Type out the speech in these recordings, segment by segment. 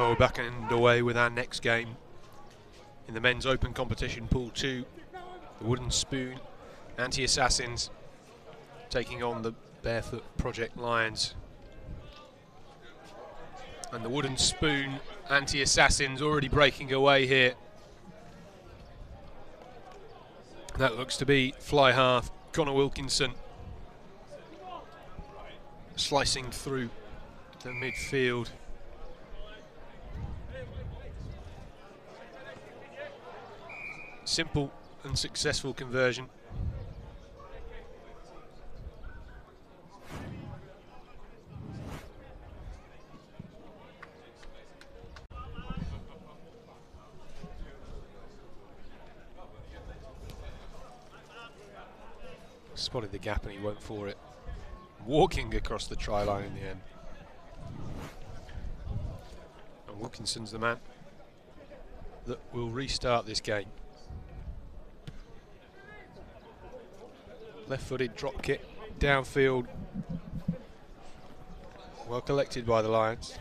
Well, we're back underway with our next game in the men's open competition, Pool 2. The Wooden Spoon Anti-Assassins taking on the Barefoot Prjects Lions. And the Wooden Spoon Anti-Assassins already breaking away here. That looks to be fly half Connor Wilkinson slicing through the midfield. Simple and successful conversion. Spotted the gap and he went for it. Walking across the try line in the end. And Wilkinson's the man that will restart this game. Left-footed drop kick, downfield. Well collected by the Lions.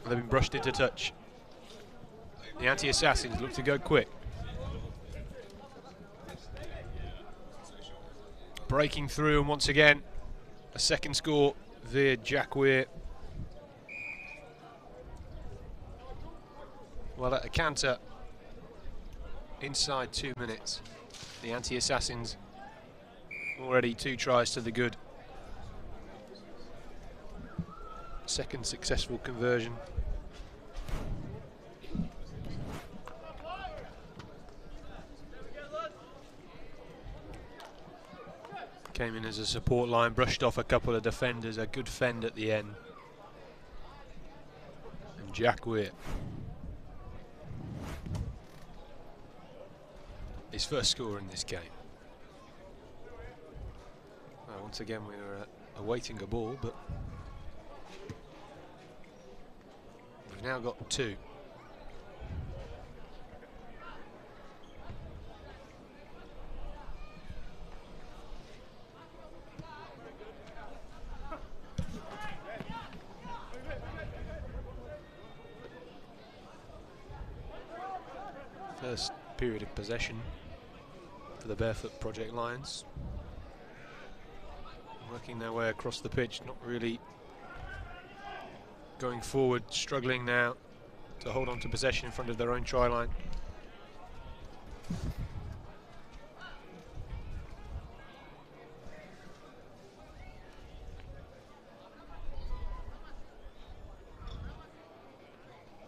They've been brushed into touch. The Anti-Assassins look to go quick. Breaking through, and once again, a second score via Jack Weir. Well, at a canter, inside 2 minutes, the Anti-Assassins already 2 tries to the good. Second successful conversion. Came in as a support line, brushed off a couple of defenders, a good fend at the end. And Jack Weir, his first score in this game. Well, once again we were awaiting a ball, but we've now got 2. First period of possession for the Barefoot Prjects Lions. Working their way across the pitch, not really going forward, struggling now to hold on to possession in front of their own try line.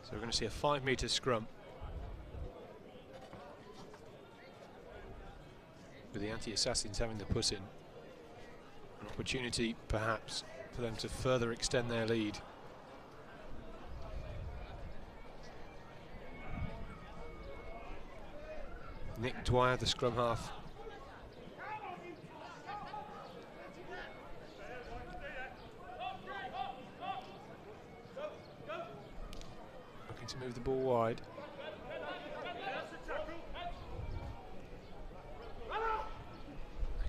So we're going to see a 5-metre scrum, with the Anti-Assassins having to put in an opportunity perhaps for them to further extend their lead. Nick Dwyer, the scrum half. Looking to move the ball wide.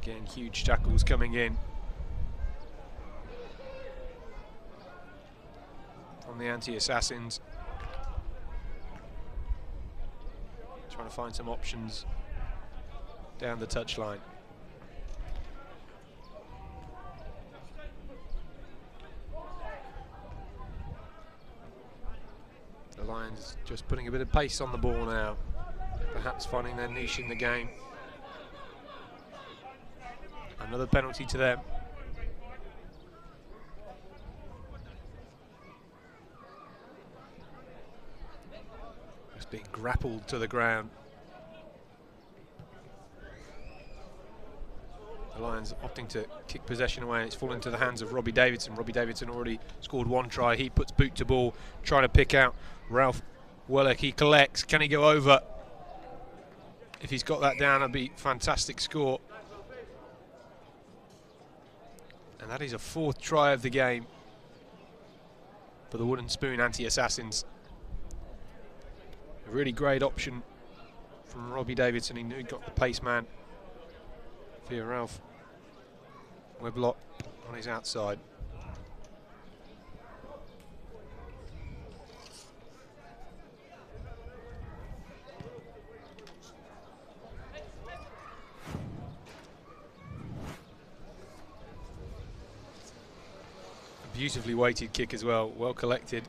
Again, huge tackles coming in from the Anti-Assassins. Trying to find some options down the touchline. The Lions just putting a bit of pace on the ball now, perhaps finding their niche in the game. Another penalty to them. Just being grappled to the ground. The Lions opting to kick possession away, and it's fallen into the hands of Robbie Davidson. Robbie Davidson already scored 1 try. He puts boot to ball, trying to pick out Ralph Wellick. He collects. Can he go over? If he's got that down, that'd be a fantastic score. And that is a 4th try of the game for the Wooden Spoon Anti-Assassins. A really great option from Robbie Davidson. He knew he got the pace man via Ralph Weblock on his outside. Beautifully weighted kick as well, well collected.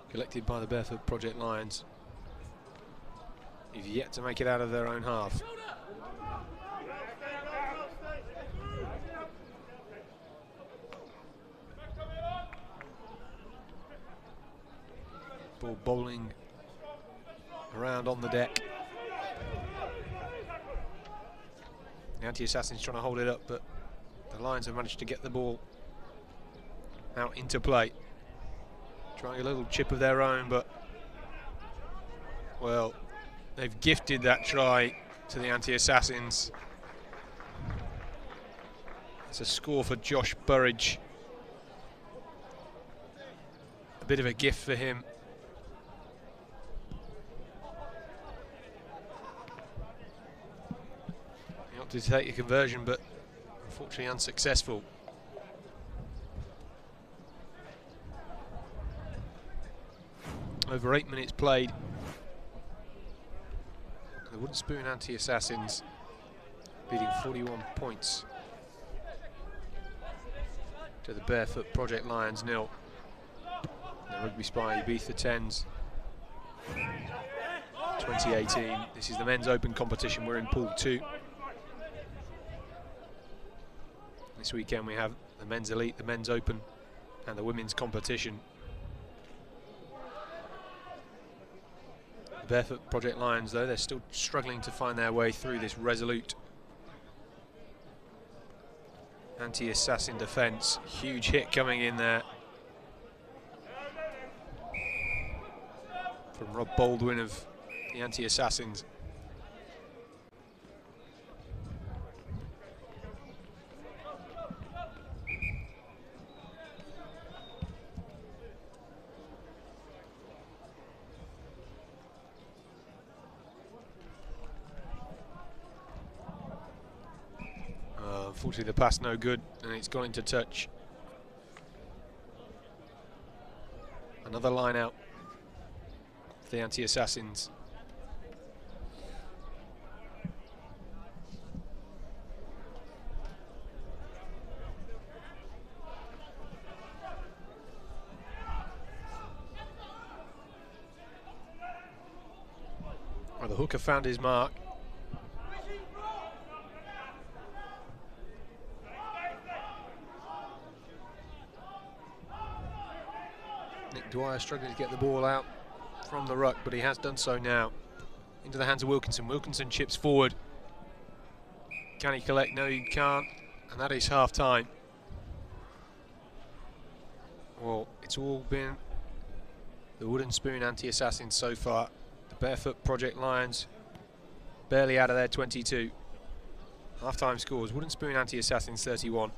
Collected by the Barefoot Project Lions. He's yet to make it out of their own half. Ball bowling around on the deck. The Anti-Assassins trying to hold it up, but the Lions have managed to get the ball out into play. Trying a little chip of their own, but, well, they've gifted that try to the Anti-Assassins. It's a score for Josh Burridge. A bit of a gift for him. He opted to take a conversion, but unfortunately unsuccessful. Over 8 minutes played. The Wooden Spoon Anti-Assassins beating 41 points to the Barefoot Project Lions 0. The RugbySpy Ibiza 10s 2018. This is the men's open competition. We're in Pool 2. This weekend we have the men's elite, the men's open, and the women's competition. The Barefoot Project Lions, though, they're still struggling to find their way through this resolute Anti-Assassin defence. Huge hit coming in there from Rob Baldwin of the Anti-Assassins. Unfortunately, the pass no good, and it's gone into touch. Another line out for the Anti-Assassins. Well, the hooker found his mark. Dwyer struggling to get the ball out from the ruck, but he has done so now. Into the hands of Wilkinson. Wilkinson chips forward. Can he collect? No, he can't. And that is half time. Well, it's all been the Wooden Spoon Anti-Assassins so far. The Barefoot Project Lions barely out of their 22. Half-time scores: Wooden Spoon Anti-Assassins 31,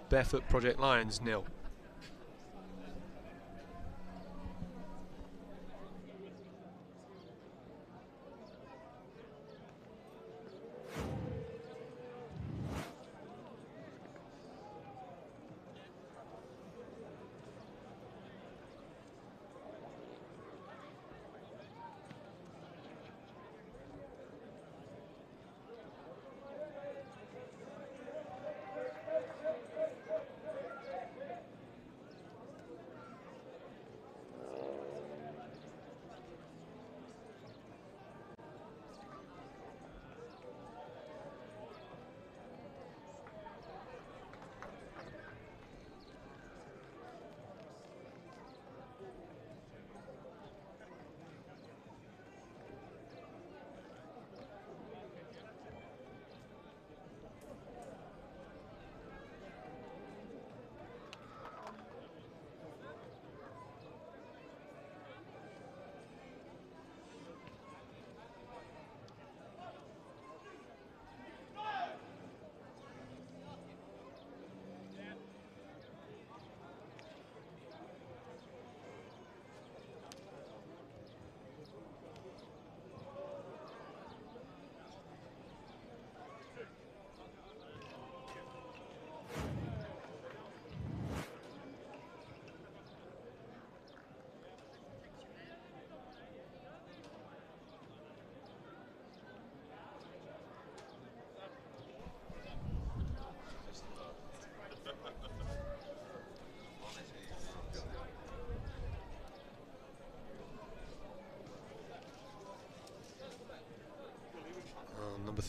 Barefoot Project Lions 0.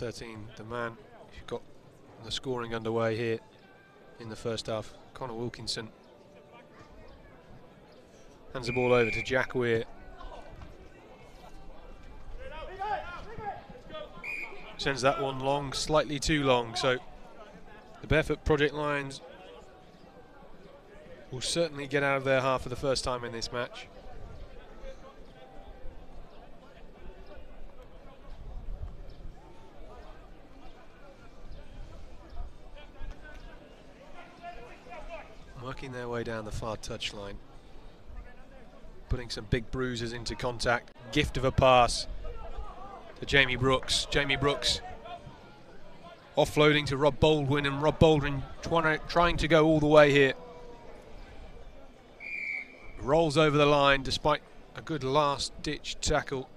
13, the man who got the scoring underway here in the first half, Connor Wilkinson. Hands the ball over to Jack Weir. Sends that one long, slightly too long, so the Barefoot Project Lions will certainly get out of their half for the first time in this match. Working their way down the far touchline, putting some big bruisers into contact. Gift of a pass to Jamie Brooks. Jamie Brooks offloading to Rob Baldwin, and Rob Baldwin trying to go all the way here. Rolls over the line despite a good last-ditch tackle.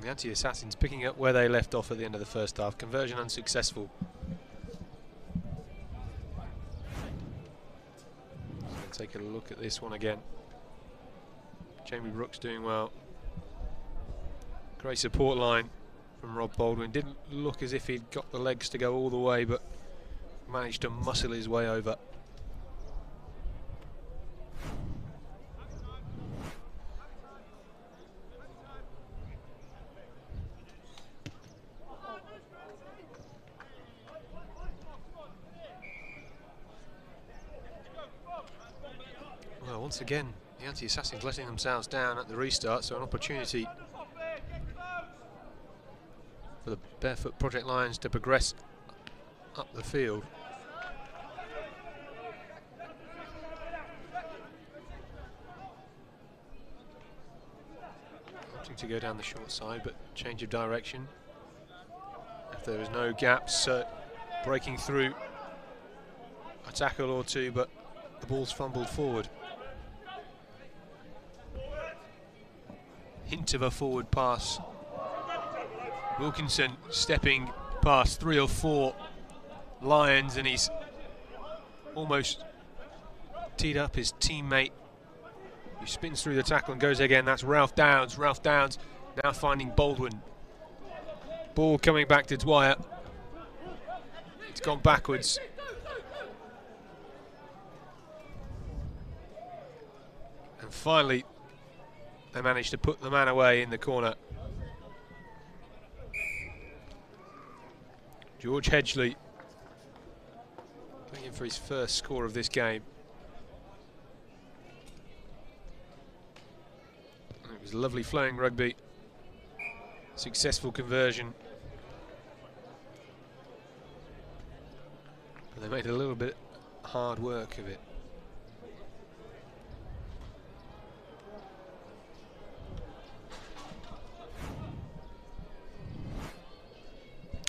The Anti-Assassins picking up where they left off at the end of the first half. Conversion unsuccessful. So take a look at this one again. Jamie Brooks doing well. Great support line from Rob Baldwin. Didn't look as if he'd got the legs to go all the way, but managed to muscle his way over. Well, once again, the Anti-Assassins letting themselves down at the restart, so an opportunity for the Barefoot Project Lions to progress up the field. Wanting to go down the short side, but change of direction. If there was no gaps, breaking through a tackle or two, but the ball's fumbled forward. Hint of a forward pass. Wilkinson stepping past 3 or 4 Lions, and he's almost teed up his teammate, who spins through the tackle and goes again. That's Ralph Downs. Ralph Downs now finding Baldwin. Ball coming back to Dwyer. It's gone backwards. And finally, they managed to put the man away in the corner. George Hedgley going in for his first score of this game. And it was lovely flowing rugby. Successful conversion. But they made a little bit hard work of it.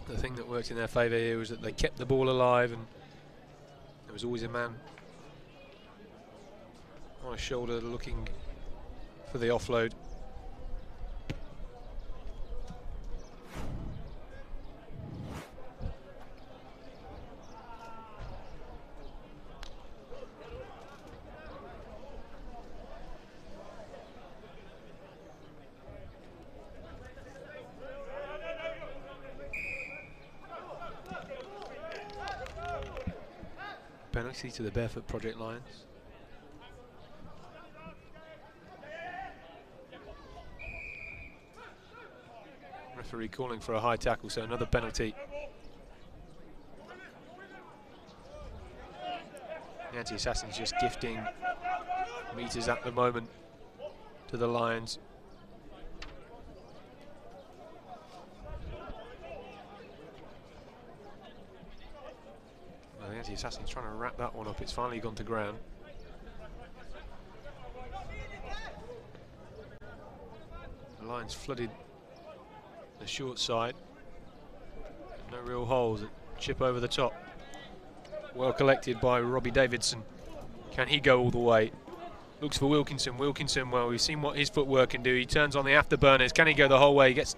The thing that worked in their favour here was that they kept the ball alive, and there was always a man on a shoulder looking for the offload. Penalty to the Barefoot Project Lions. Referee calling for a high tackle, so another penalty. The Anti-Assassins just gifting meters at the moment to the Lions. The Anti-Assassins trying to wrap that one up. It's finally gone to ground. The Lions flooded the short side. No real holes. A chip over the top. Well collected by Robbie Davidson. Can he go all the way? Looks for Wilkinson. Wilkinson, well, we've seen what his footwork can do. He turns on the afterburners. Can he go the whole way? He gets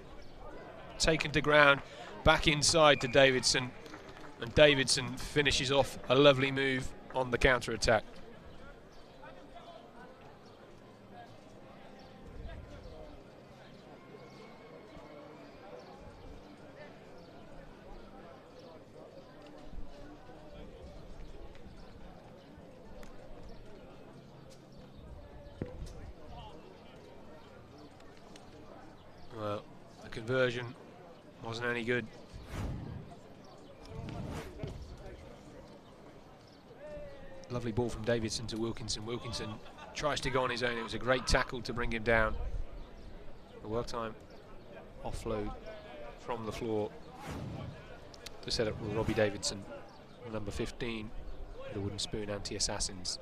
taken to ground. Back inside to Davidson. And Davidson finishes off a lovely move on the counter-attack. Well, the conversion wasn't any good. Lovely ball from Davidson to Wilkinson. Wilkinson tries to go on his own. It was a great tackle to bring him down. The work time offload from the floor to set up Robbie Davidson, number 15, the Wooden Spoon Anti-Assassins.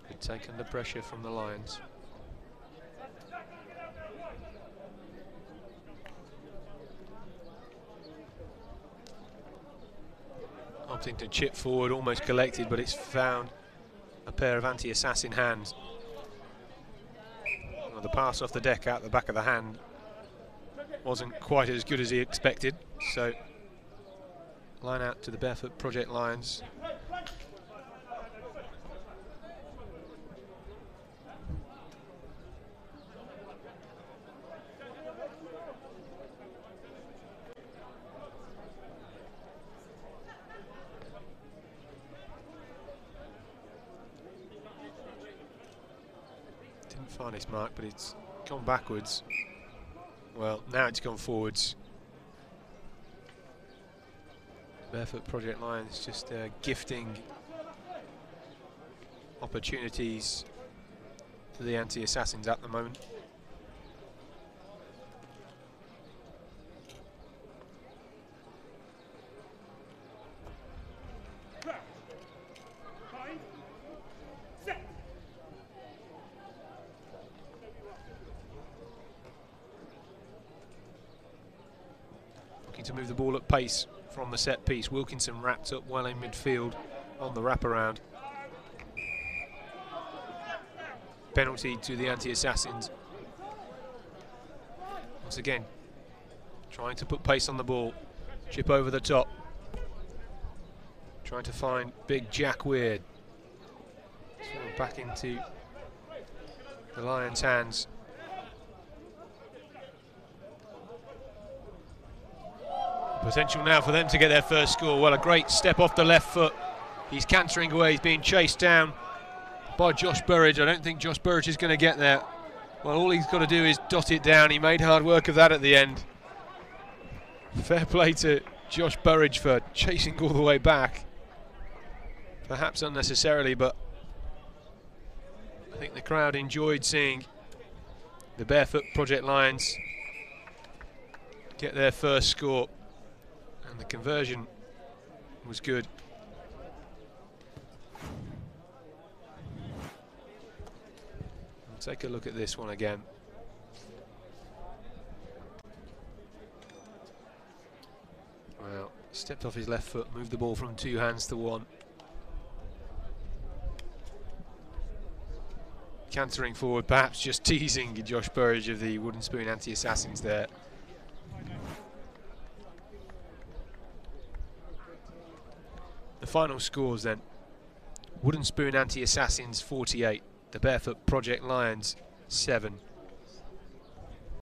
Good take under pressure from the Lions. Opting to chip forward, almost collected, but it's found a pair of anti-assassin hands. Well, the pass off the deck out the back of the hand wasn't quite as good as he expected, so line out to the Barefoot Project Lions. Find its mark, but it's gone backwards. Well, now it's gone forwards. Barefoot Project Lions just gifting opportunities to the anti-assassins at the moment. To move the ball at pace from the set piece. Wilkinson wrapped up well in midfield on the wraparound. Penalty to the anti-assassins. Once again, trying to put pace on the ball. Chip over the top. Trying to find big Jack Weird. So back into the Lions' hands. Potential now for them to get their first score. Well, a great step off the left foot. He's cantering away. He's being chased down by Josh Burridge. I don't think Josh Burridge is going to get there. Well, all he's got to do is dot it down. He made hard work of that at the end. Fair play to Josh Burridge for chasing all the way back. Perhaps unnecessarily, but I think the crowd enjoyed seeing the Barefoot Project Lions get their first score. And the conversion was good. We'll take a look at this one again. Well, stepped off his left foot, moved the ball from 2 hands to 1. Cantering forward, perhaps just teasing Josh Burridge of the Wooden Spoon Anti-Assassins there. The final scores then: Wooden Spoon Anti-Assassins 48, the Barefoot Project Lions 7.